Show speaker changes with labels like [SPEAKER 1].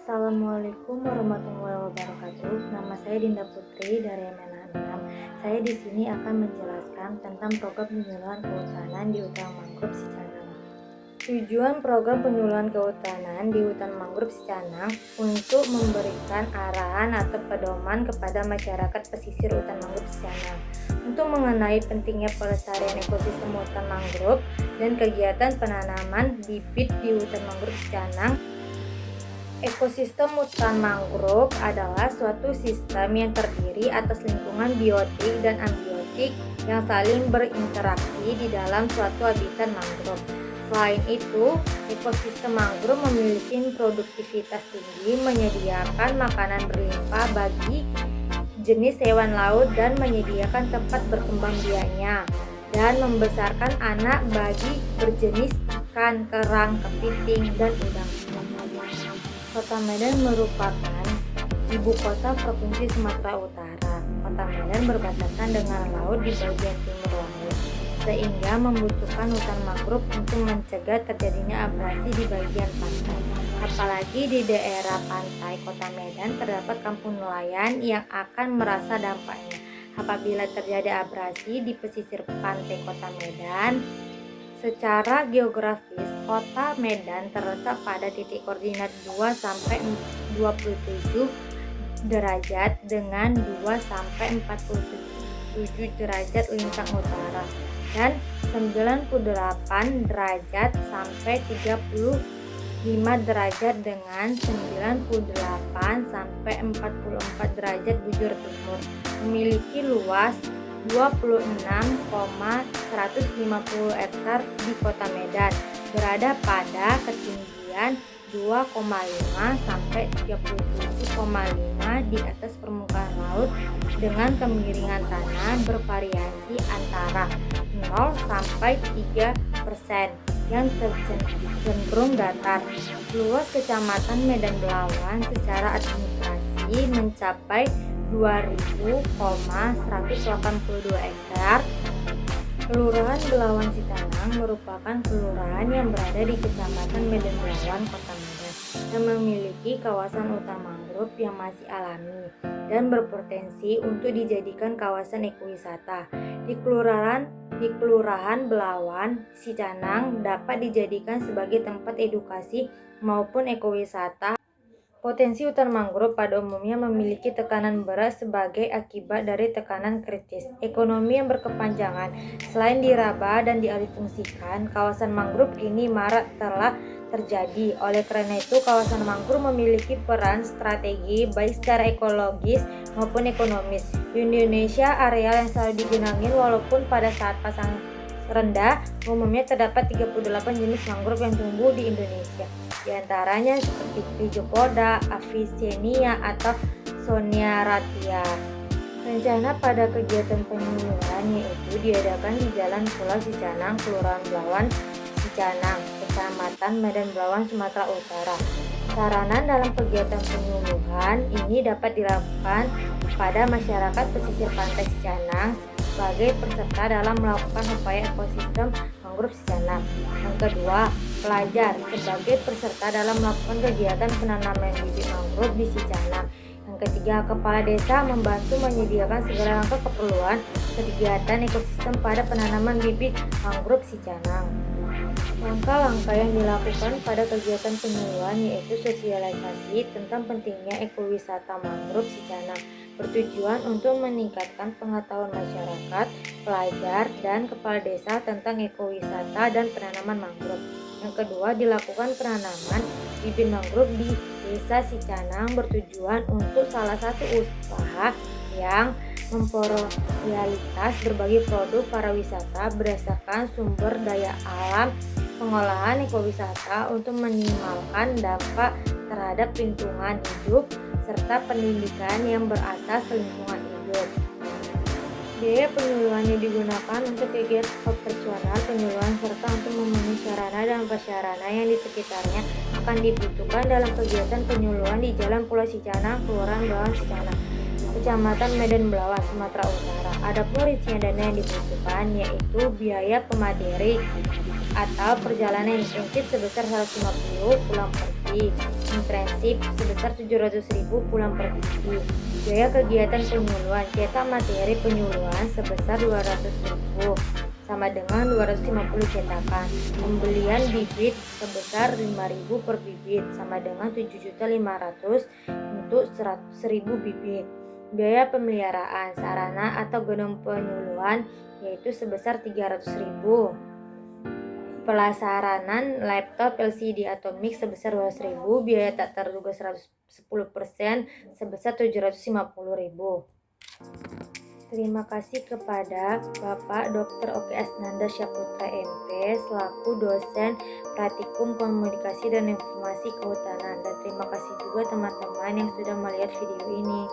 [SPEAKER 1] Assalamualaikum warahmatullahi wabarakatuh. Nama saya Dinda Putri dari MNH 6. Saya di sini akan menjelaskan tentang program penyuluhan kehutanan di hutan mangrove Sicanang. Tujuan program penyuluhan kehutanan di hutan mangrove Sicanang untuk memberikan arahan atau pedoman kepada masyarakat pesisir hutan mangrove Sicanang untuk mengenai pentingnya pelestarian ekosistem hutan mangrove dan kegiatan penanaman bibit di hutan mangrove Sicanang. Ekosistem hutan mangrove adalah suatu sistem yang terdiri atas lingkungan biotik dan abiotik yang saling berinteraksi di dalam suatu habitat mangrove. Selain itu, ekosistem mangrove memiliki produktivitas tinggi, menyediakan makanan berlimpah bagi jenis hewan laut dan menyediakan tempat berkembang biaknya dan membesarkan anak bagi berjenis ikan, kerang, kepiting, dan udang. Kota Medan merupakan ibu kota Provinsi Sumatera Utara. Kota Medan berbatasan dengan laut di bagian timur laut, sehingga membutuhkan hutan mangrove untuk mencegah terjadinya abrasi di bagian pantai. Apalagi di daerah pantai Kota Medan terdapat kampung nelayan yang akan merasa dampaknya apabila terjadi abrasi di pesisir pantai Kota Medan. Secara geografis, Kota Medan terletak pada titik koordinat 2 sampai 27 derajat dengan 2 sampai 47 derajat lintang utara dan 98 derajat sampai 35 derajat dengan 98 sampai 44 derajat bujur timur. Memiliki luas 26,150 hektar di Kota Medan, berada pada ketinggian 2,5 sampai 37,5 di atas permukaan laut dengan kemiringan tanah bervariasi antara 0 sampai 3% yang cenderung datar. Luas Kecamatan Medan Belawan secara administrasi mencapai 2.182 hektar. Kelurahan Belawan Sicanang merupakan kelurahan yang berada di Kecamatan Medan Belawan, Kota Medan, yang memiliki kawasan hutan mangrove yang masih alami dan berpotensi untuk dijadikan kawasan ekowisata. Di Kelurahan Belawan Sicanang dapat dijadikan sebagai tempat edukasi maupun ekowisata. Potensi hutan mangrove pada umumnya memiliki tekanan berat sebagai akibat dari tekanan kritis ekonomi yang berkepanjangan. Selain diraba dan dialihfungsikan, kawasan mangrove kini marak telah terjadi. Oleh karena itu, kawasan mangrove memiliki peran strategi baik secara ekologis maupun ekonomis. Di Indonesia, areal yang selalu digenangi walaupun pada saat pasang rendah, umumnya terdapat 38 jenis mangrove yang tumbuh di Indonesia. Di antaranya seperti Rhizopoda, Avicennia atau Soniaratia. Rencana pada kegiatan penyuluhan yaitu diadakan di Jalan Pulau Sicanang, Kelurahan Belawan Sicanang, Kecamatan Medan Belawan, Sumatera Utara. Sarana dalam kegiatan penyuluhan ini dapat dilakukan pada masyarakat pesisir pantai Sicanang sebagai peserta dalam melakukan upaya ekosistem mangrove Sicanang. Yang kedua, pelajar sebagai peserta dalam melakukan kegiatan penanaman bibit mangrove di Sicanang. Yang ketiga, kepala desa membantu menyediakan segala langkah keperluan kegiatan ekosistem pada penanaman bibit mangrove Sicanang. Langkah-langkah yang dilakukan pada kegiatan penyuluhan yaitu sosialisasi tentang pentingnya ekowisata mangrove Sicanang, bertujuan untuk meningkatkan pengetahuan masyarakat, pelajar, dan kepala desa tentang ekowisata dan penanaman mangrove. Yang kedua, dilakukan penanaman bibit mangrove di Desa Sicanang bertujuan untuk salah satu usaha yang memproduksi berbagai produk pariwisata berdasarkan sumber daya alam, pengolahan ekowisata untuk meminimalkan dampak terhadap lingkungan hidup serta pendidikan yang berasas lingkungan hidup. Biaya penyuluhan yang digunakan untuk kegiatan operasional penyuluhan serta untuk memenuhi sarana dan prasarana yang di sekitarnya akan dibutuhkan dalam kegiatan penyuluhan di Jalan Pulau Sicanang, Kelurahan Belawan Sicanang, Kecamatan Medan Belawan, Sumatera Utara. Adapun rincian dana yang dibutuhkan yaitu biaya pemateri atau perjalanan intensif sebesar 150 pulang pergi, internship sebesar 700.000 pulang pergi. Biaya kegiatan penyuluhan, cetak materi penyuluhan sebesar 200.000 sama dengan 250 cetakan. Pembelian bibit sebesar 5.000 per bibit sama dengan 7.500.000 untuk 100.000 bibit. Biaya pemeliharaan sarana atau gedung penyuluhan yaitu sebesar 300.000. Pelasaranan laptop LCD atau mic sebesar 200.000. Biaya tak terduga 10% sebesar 750.000. Terima kasih kepada Bapak Dr. Oke Asnanda Syaputra MP selaku dosen Praktikum Komunikasi dan Informasi Kehutanan, dan terima kasih juga teman-teman yang sudah melihat video ini.